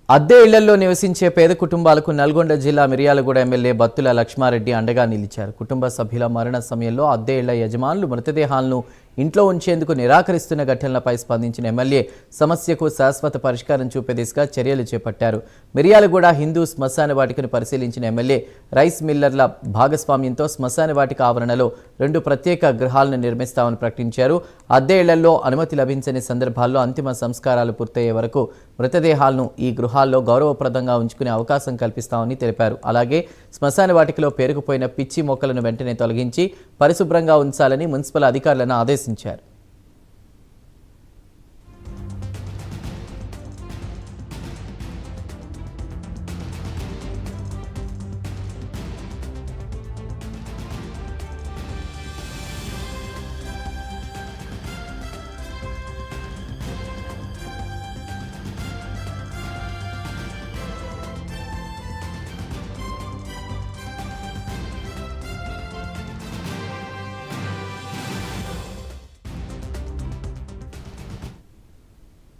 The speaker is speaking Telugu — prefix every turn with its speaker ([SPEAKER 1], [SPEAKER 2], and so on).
[SPEAKER 1] అద్దె ఇళ్లలో నివసించే పేద కుటుంబాలకు నల్గొండ జిల్లా మిర్యాలగూడ ఎమ్మెల్యే బత్తుల లక్ష్మారెడ్డి అండగా నిలిచారు. కుటుంబ సభ్యుల మరణ సమయంలో అద్దె ఇళ్ల యజమానులు మృతదేహాలను ఇంట్లో ఉంచేందుకు నిరాకరిస్తున్న ఘటనలపై స్పందించిన ఎమ్మెల్యే సమస్యకు శాశ్వత పరిష్కారం చూపే దిశగా చర్యలు చేపట్టారు. మిర్యాలగూడ హిందూ శ్మశాన వాటికను పరిశీలించిన ఎమ్మెల్యే రైస్ మిల్లర్ల భాగస్వామ్యంతో శ్మశాన వాటిక ఆవరణలో 2 ప్రత్యేక గృహాలను నిర్మిస్తామని ప్రకటించారు. అద్దె ఇళ్లలో అనుమతి లభించని సందర్భాల్లో అంతిమ సంస్కారాలు పూర్తయ్యే వరకు మృతదేహాలను ఈ గృహాల్లో గౌరవప్రదంగా ఉంచుకునే అవకాశం కల్పిస్తామని తెలిపారు. అలాగే శ్మశాన వాటికలో పేరుకుపోయిన పిచ్చి మొక్కలను వెంటనే తొలగించి పరిశుభ్రంగా ఉంచాలని మున్సిపల్ అధికారులను ఆదేశించారు.